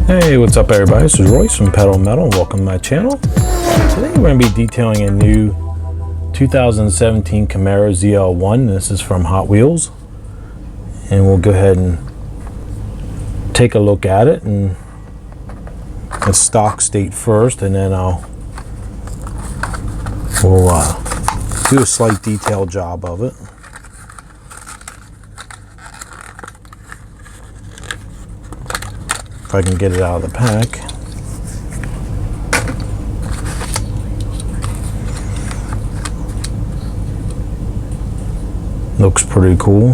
Hey, what's up everybody? This is Royce from Pedal Metal. Welcome to my channel. Today we're going to be detailing a new 2017 Camaro ZL1. This is from Hot Wheels. And we'll go ahead and take a look at it in the stock state first, and then we'll do a slight detail job of it. If I can get it out of the pack. Looks pretty cool.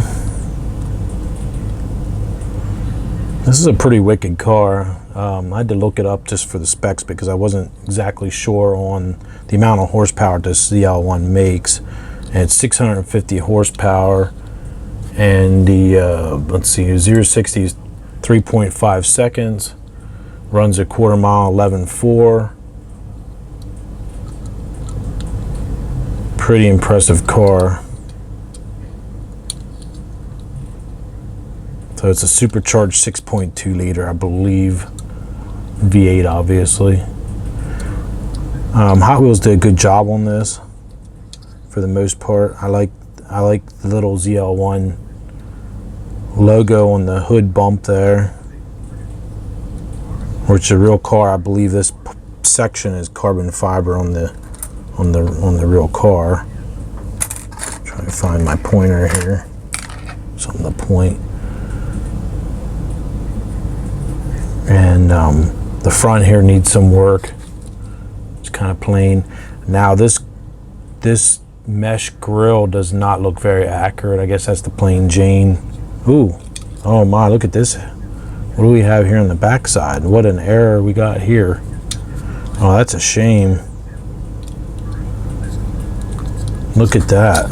This is a pretty wicked car. I had to look it up just for the specs because I wasn't exactly sure on the amount of horsepower this ZL1 makes. And it's 650 horsepower, and the let's see, 0-60 is 3.5 seconds, runs a quarter mile 11.4. Pretty impressive car. So it's a supercharged 6.2 liter, I believe, V8 obviously. Hot Wheels did a good job on this for the most part. I like the little ZL1 logo on the hood bump there, which is a real car. I believe this section is carbon fiber on the real car. Trying to find my pointer here, something to point. And the front here needs some work. It's kind of plain. Now this mesh grille does not look very accurate. I guess that's the plain Jane. Ooh, oh my, look at this. What do we have here on the back side? What an error we got here. Oh, that's a shame. Look at that.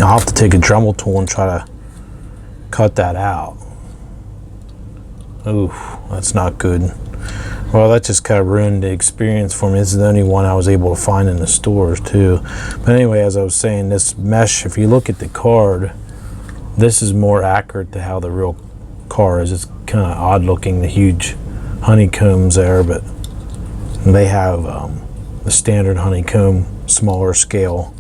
I'll have to take a Dremel tool and try to cut that out. Ooh, that's not good. Well, that just kind of ruined the experience for me. This is the only one I was able to find in the stores too. But anyway, as I was saying, this mesh, if you look at the card, this is more accurate to how the real car is. It's kind of odd looking, the huge honeycombs there, but they have the standard honeycomb, smaller scale.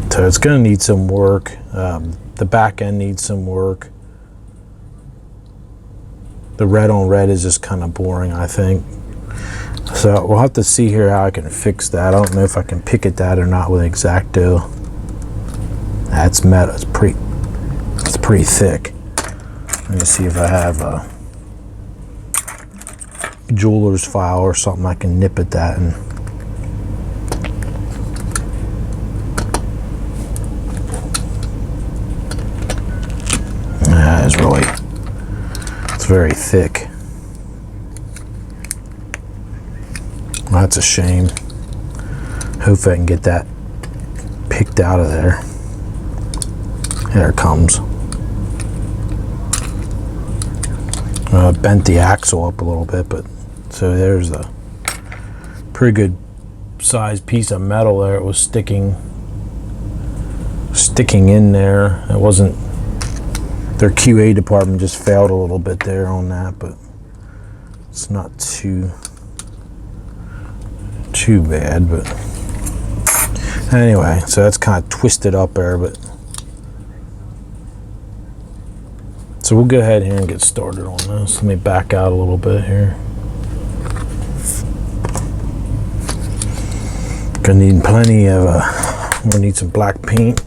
So it's going to need some work. The back end needs some work. The red on red is just kind of boring, I think. So we'll have to see here how I can fix that. I don't know if I can picket that or not with an X-Acto. That's metal. It's pretty thick. Let me see if I have a jeweler's file or something I can nip at that and. It's very thick. Well, that's a shame. Hopefully I can get that picked out of there. There it comes. Bent the axle up a little bit, but so there's a pretty good sized piece of metal there. It was sticking in there. It wasn't. Their QA department just failed a little bit there on that, but it's not too bad. But anyway, so that's kind of twisted up there, but so we'll go ahead here and get started on this. Let me back out a little bit here. Gonna need plenty of we'll need some black paint.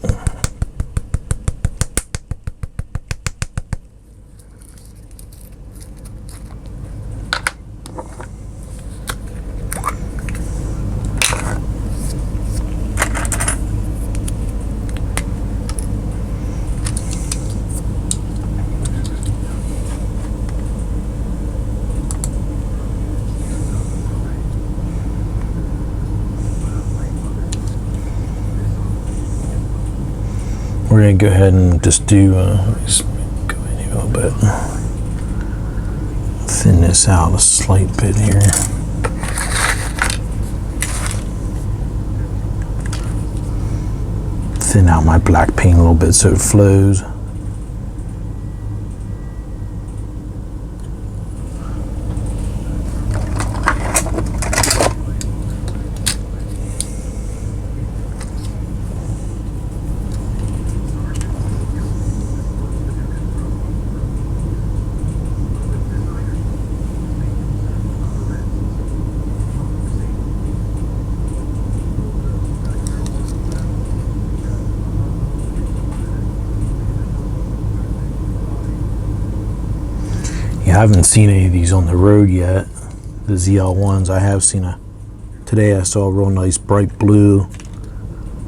We're going to go ahead and just do, just go in a little bit, thin this out a slight bit here. thin out my black paint a little bit so it flows. I haven't seen any of these on the road yet, the ZL1s. I have seen today I saw a real nice bright blue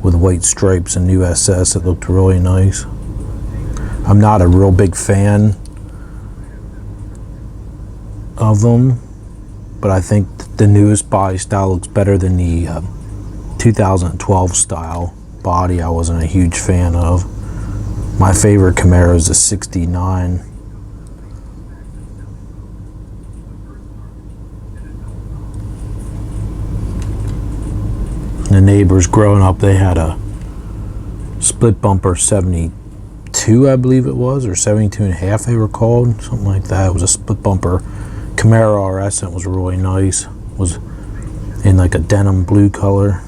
with white stripes and new SS. It looked really nice. I'm not a real big fan of them, but I think the newest body style looks better than the 2012 style body I wasn't a huge fan of. My favorite Camaro is the 69. The neighbors growing up, they had a split bumper 72, I believe it was, or 72 and a half they were called, something like that. It was a split bumper Camaro RS, and it was really nice. It was in like a denim blue color.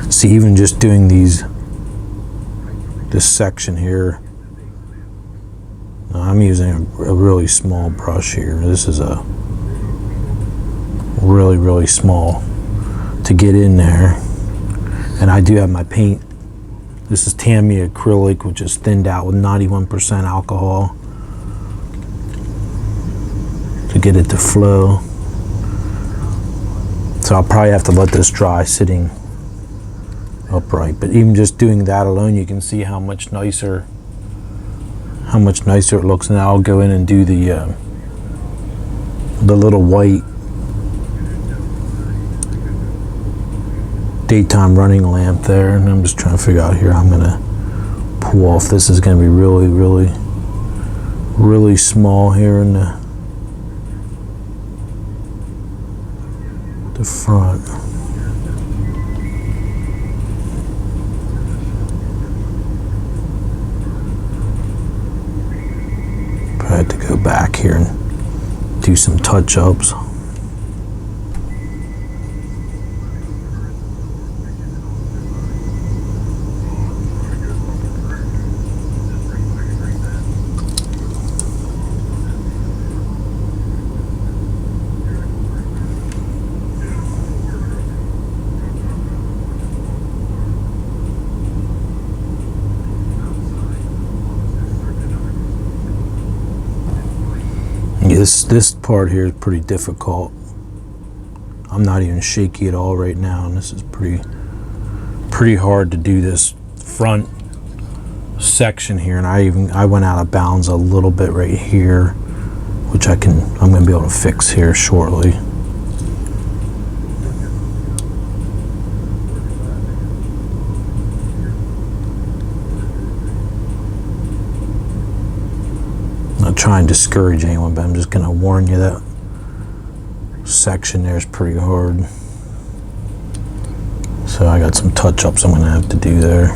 See, even just doing this section here, I'm using a really small brush here. This is a really small to get in there. And I do have my paint. This is Tamiya acrylic, which is thinned out with 91% alcohol to get it to flow. So I'll probably have to let this dry sitting upright, but even just doing that alone, you can see how much nicer it looks. And I'll go in and do the little white daytime running lamp there. And I'm just trying to figure out here, I'm gonna pull off. This is gonna be really small here in the front. I had to go back here and do some touch-ups. This part here is pretty difficult. I'm not even shaky at all right now, and this is pretty hard to do this front section here. And I went out of bounds a little bit right here, which I'm going to be able to fix here shortly. Try and discourage anyone, but I'm just going to warn you that section there is pretty hard. So I got some touch-ups I'm going to have to do there.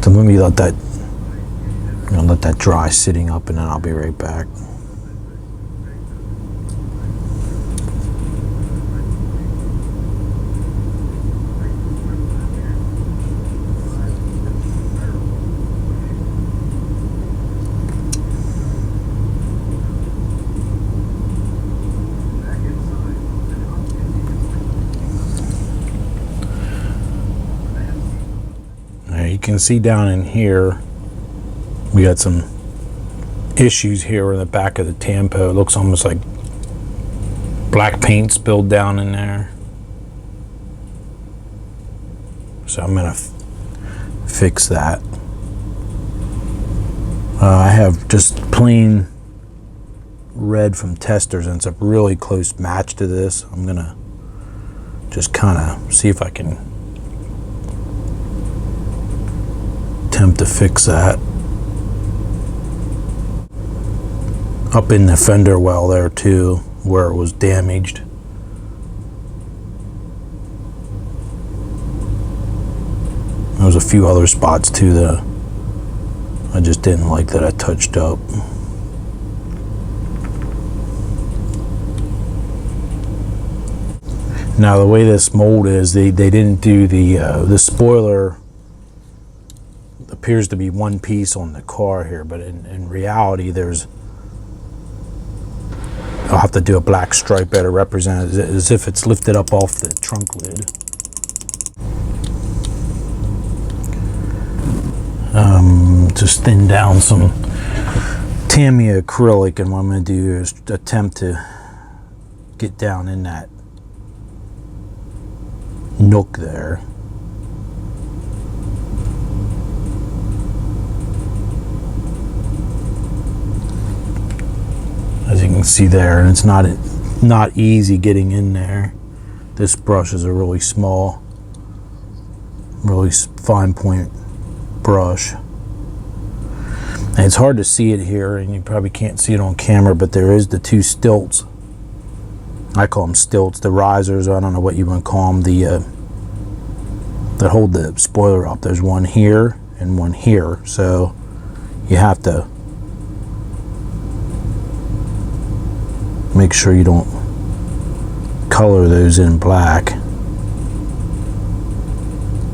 So let me let that dry sitting up, and then I'll be right back. You can see down in here, we got some issues here in the back of the tampo. It looks almost like black paint spilled down in there. So I'm gonna fix that. I have just plain red from Testers, and it's a really close match to this. I'm gonna just kind of see if I can attempt to fix that. Up in the fender well there too, where it was damaged. There was a few other spots too that I just didn't like that I touched up. Now the way this mold is, they didn't do the spoiler appears to be one piece on the car here, but in reality I'll have to do a black stripe there to represent it as if it's lifted up off the trunk lid. Just thin down some Tamiya acrylic, and what I'm going to do is attempt to get down in that nook there. As you can see there, and it's not easy getting in there. This brush is a really small, really fine point brush. And it's hard to see it here, and you probably can't see it on camera, but there is the two stilts. I call them stilts, the risers. I don't know what you want to call them. That hold the spoiler up. There's one here and one here, so you have to make sure you don't color those in black,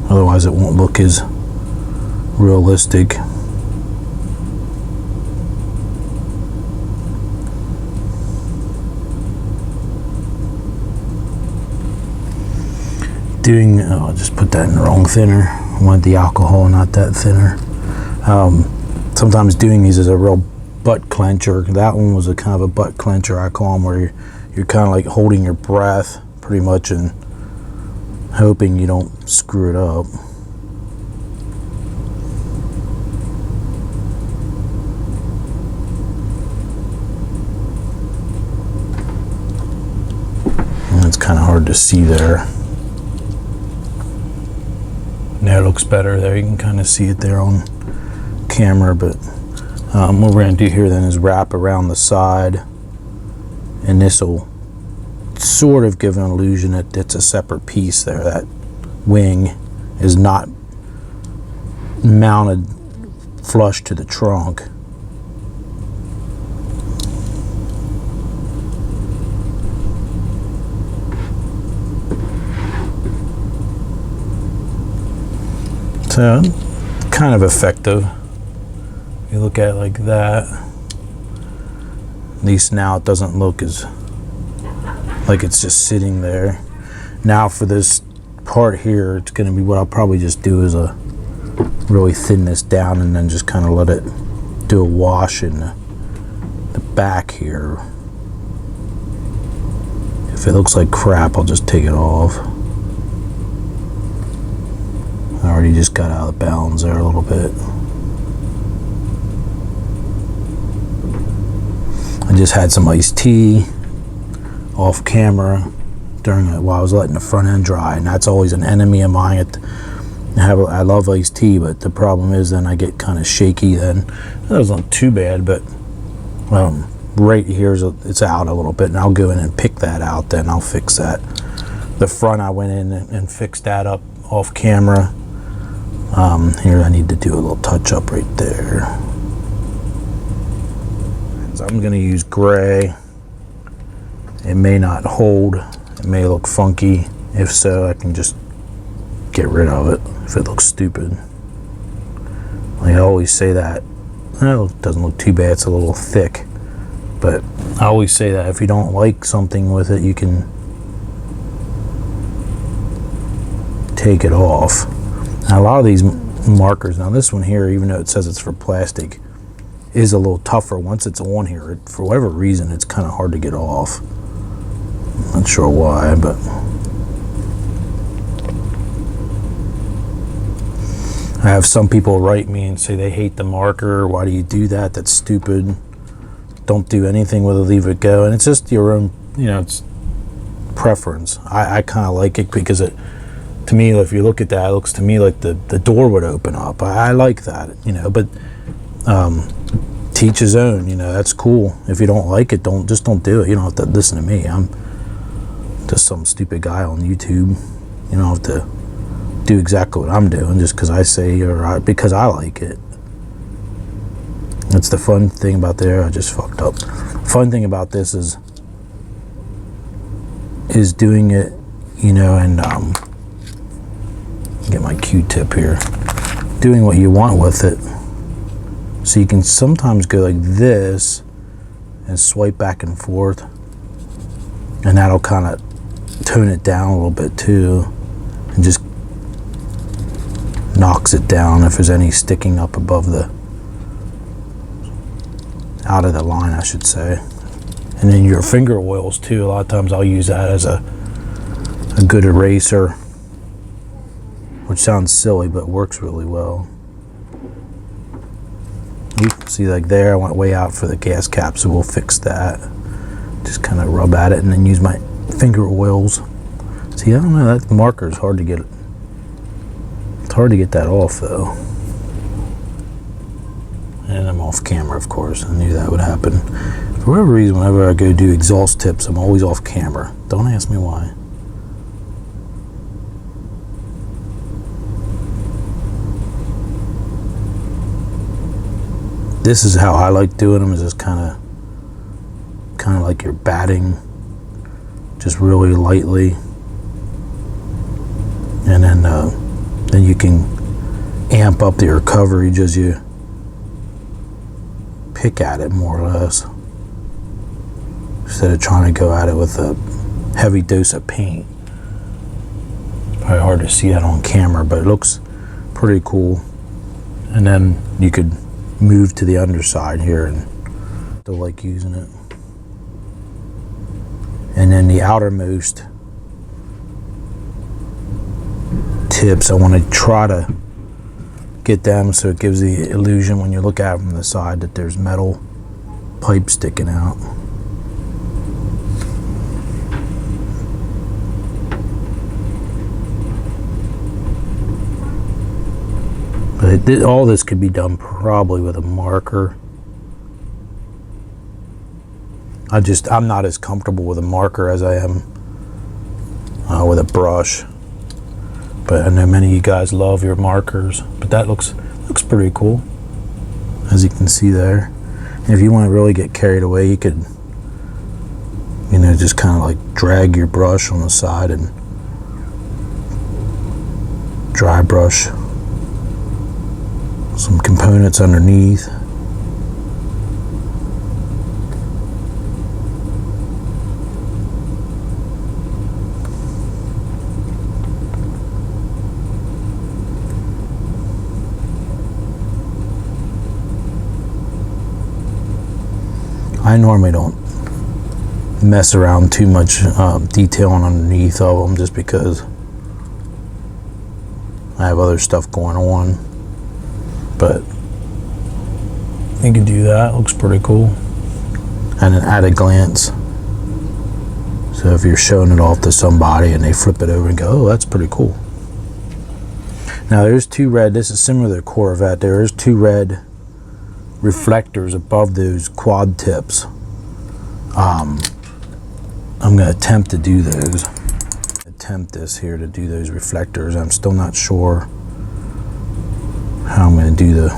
otherwise it won't look as realistic. Oh, I just put that in the wrong thinner. I want the alcohol, not that thinner. Sometimes doing these is a real butt clencher. That one was a kind of a butt clencher, I call them, where you're kind of like holding your breath pretty much and hoping you don't screw it up. And it's kind of hard to see there. Now it looks better there. You can kind of see it there on camera, but what we're going to do here then is wrap around the side, and this will sort of give an illusion that it's a separate piece there. That wing is not mounted flush to the trunk. So, kind of effective. You look at it like that. At least now it doesn't look as like it's just sitting there. Now for this part here, it's going to be what I'll probably just do is really thin this down and then just kind of let it do a wash in the back here. If it looks like crap, I'll just take it off. I already just got out of bounds there a little bit. I just had some iced tea off camera while I was letting the front end dry, and that's always an enemy of mine. I love iced tea, but the problem is then I get kind of shaky then. That wasn't too bad, but right here it's out a little bit, and I'll go in and pick that out, then I'll fix that. The front I went in and fixed that up off camera. Here I need to do a little touch up right there. So I'm going to use gray. It may not hold. It may look funky. If so, I can just get rid of it if it looks stupid. I always say that. Well, it doesn't look too bad. It's a little thick. But I always say that if you don't like something with it, you can take it off. Now, a lot of these markers, now this one here, even though it says it's for plastic, is a little tougher. Once it's on here, for whatever reason, it's kind of hard to get off. Not sure why, but I have some people write me and say they hate the marker. Why do you do that? That's stupid. Don't do anything with it, leave it go. And it's just your own, it's preference. I kind of like it because to to me, if you look at that, it looks to me like the door would open up. I like that, you know, but teach his own, you know, that's cool. If you don't like it, don't do it. You don't have to listen to me. I'm just some stupid guy on YouTube. You don't have to do exactly what I'm doing just because I say or because I like it. That's the fun thing about there. I just fucked up. Fun thing about this is doing it, you know, and get my Q-tip here. Doing what you want with it. So you can sometimes go like this and swipe back and forth, and that'll kind of tone it down a little bit too, and just knocks it down if there's any sticking up above the, out of the line, I should say. And then your finger oils too, a lot of times I'll use that as a good eraser, which sounds silly but works really well. You see, like there I went way out for the gas cap, so we'll fix that. Just kind of rub at it and then use my finger oils. See, I don't know, that marker is hard to get. It's hard to get that off though. And I'm off camera, of course. I knew that would happen. For whatever reason, whenever I go do exhaust tips, I'm always off camera. Don't ask me why. This is how I like doing them, is just kind of like you're batting, just really lightly, and then you can amp up the recovery as you pick at it, more or less, instead of trying to go at it with a heavy dose of paint. Probably hard to see that on camera, but it looks pretty cool. And then you could move to the underside here, and still like using it. And then the outermost tips, I want to try to get them so it gives the illusion when you look at it from the side that there's metal pipe sticking out. But all this could be done probably with a marker. I'm not as comfortable with a marker as I am with a brush. But I know many of you guys love your markers. But that looks pretty cool, as you can see there. And if you want to really get carried away, you could, you know, just kind of like drag your brush on the side and dry brush some components underneath. I normally don't mess around too much detailing underneath of them, just because I have other stuff going on. But you can do that. Looks pretty cool. And at a glance, so if you're showing it off to somebody and they flip it over and go, oh, that's pretty cool. Now there's two red, this is similar to the Corvette, there is two red reflectors above those quad tips. I'm going to attempt to do those. Attempt this here to do those reflectors. I'm still not sure how I'm going to do the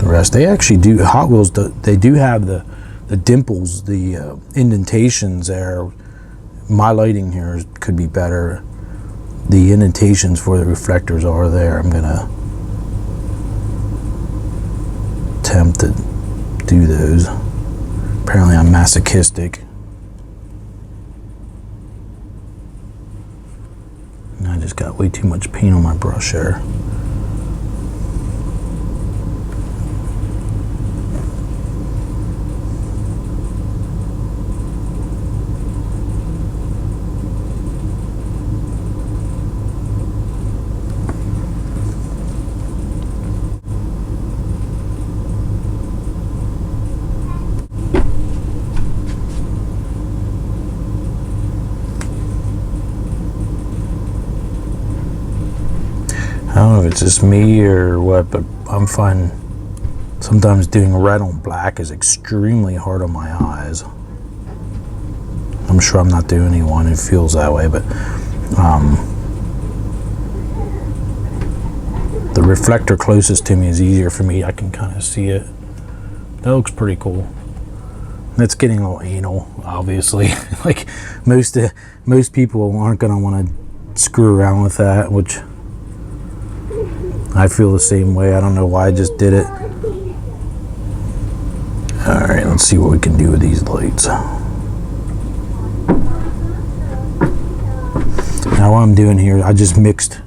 rest. They actually do, Hot Wheels, they do have the dimples, the indentations there. My lighting here could be better. The indentations for the reflectors are there. I'm going to attempt to do those. Apparently I'm masochistic. And I just got way too much paint on my brush there. don't know if it's just me or what, but I'm finding sometimes doing red on black is extremely hard on my eyes. I'm sure I'm not the only one who feels that way, but the reflector closest to me is easier for me. I can kind of see it. That looks pretty cool. That's getting a little anal, obviously. Like most people aren't gonna want to screw around with that, which I feel the same way. I don't know why I just did it. All right, let's see what we can do with these lights. Now what I'm doing here, I just mixed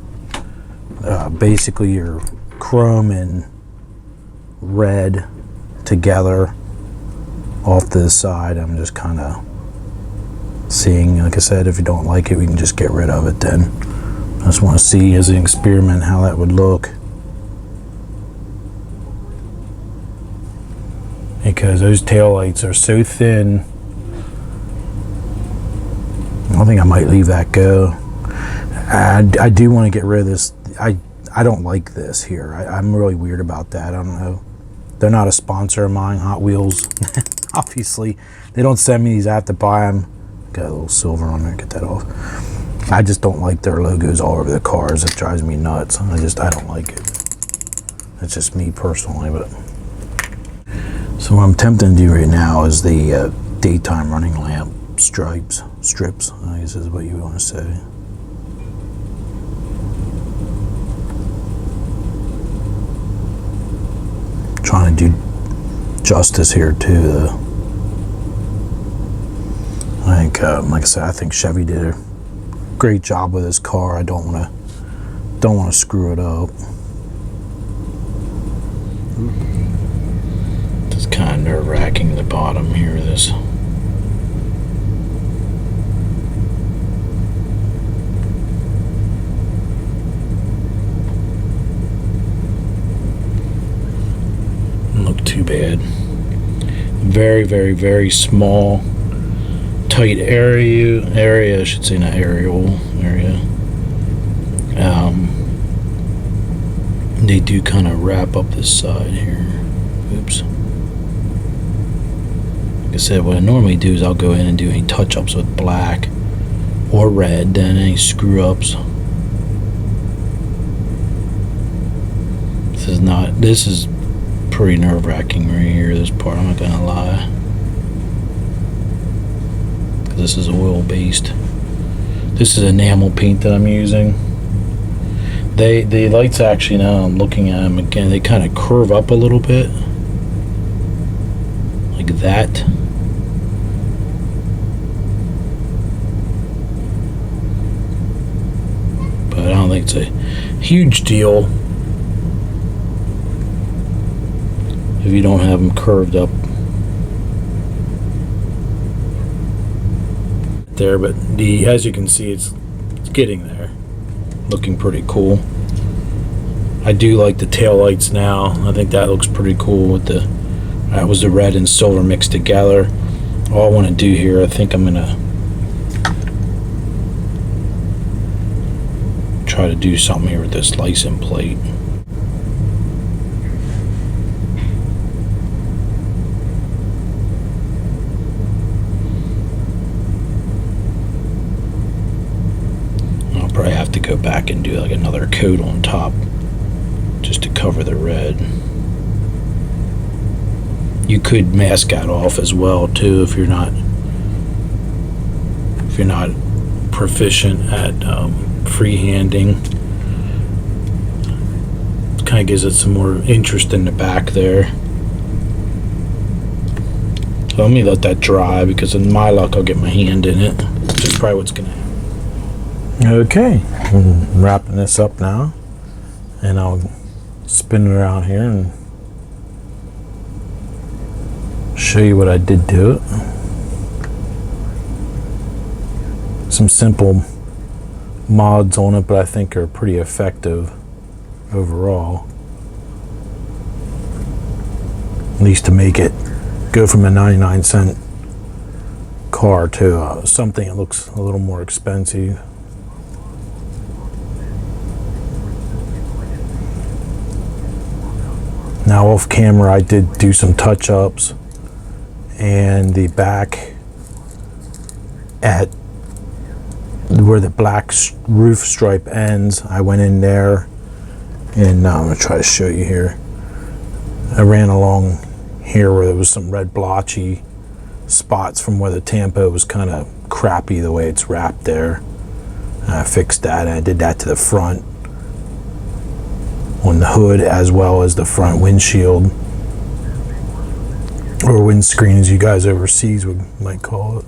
basically your chrome and red together off to the side. I'm just kind of seeing, like I said, if you don't like it, we can just get rid of it then. I just want to see as an experiment how that would look. Because those taillights are so thin, I think I might leave that go. I do want to get rid of this. I don't like this here. I'm really weird about that. I don't know. They're not a sponsor of mine, Hot Wheels. Obviously, they don't send me these. I have to buy them. Got a little silver on there. Get that off. I just don't like their logos all over the cars. It drives me nuts. I don't like it. That's just me personally. But so what I'm attempting to do right now is the daytime running lamp strips. I guess is what you want to say. Trying to do justice here too. I think, like I said, I think Chevy did a great job with this car. I don't want to screw it up. It's kind of nerve-wracking the bottom here. This. Look too bad. Very, very, very small, tight area. I should say, not aerial area. They do kind of wrap up this side here. Oops. Like I said, what I normally do is I'll go in and do any touch-ups with black or red, then any screw-ups. This is pretty nerve-wracking right here, this part, I'm not gonna lie. This is oil-based. This is enamel paint that I'm using. The lights actually, now I'm looking at them again, they kind of curve up a little bit. Like that. But I don't think it's a huge deal if you don't have them curved up there. But as you can see, it's getting there, looking pretty cool. I do like the tail lights now. I think that looks pretty cool with that was the red and silver mixed together. All I want to do here, I think I'm gonna try to do something here with this license plate. Probably have to go back and do like another coat on top just to cover the red. You could mask that off as well too if you're not proficient at freehanding. Kind of gives it some more interest in the back there. So let me let that dry, because in my luck I'll get my hand in it, which is probably what's gonna happen. Okay, I'm wrapping this up now, and I'll spin it around here and show you what I did to it. Some simple mods on it, but I think are pretty effective overall, at least to make it go from a 99-cent car to something that looks a little more expensive. Now off camera I did do some touch-ups, and the back at where the black roof stripe ends, I went in there, and now I'm going to try to show you here. I ran along here where there was some red blotchy spots from where the tampo was kind of crappy the way it's wrapped there. And I fixed that, and I did that to the front on the hood as well as the front windshield, or windscreen as you guys overseas might call it.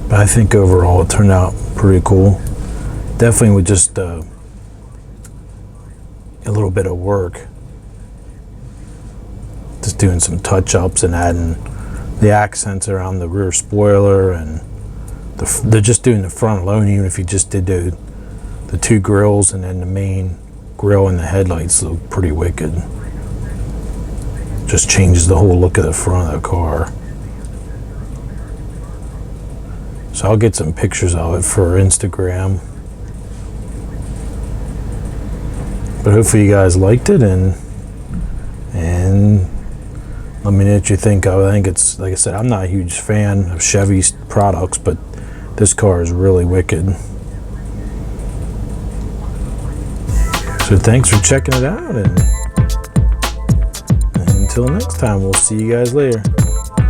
But I think overall it turned out pretty cool. Definitely with just a little bit of work. Just doing some touch-ups and adding the accents around the rear spoiler, and they're just doing the front alone. Even if you just did the two grills and then the main grill and the headlights, look pretty wicked. Just changes the whole look of the front of the car. So I'll get some pictures of it for Instagram. But hopefully you guys liked it, and let me know what you think of it. I think it's, like I said, I'm not a huge fan of Chevy's products, but this car is really wicked. So thanks for checking it out, and until next time, we'll see you guys later.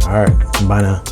All right, bye now.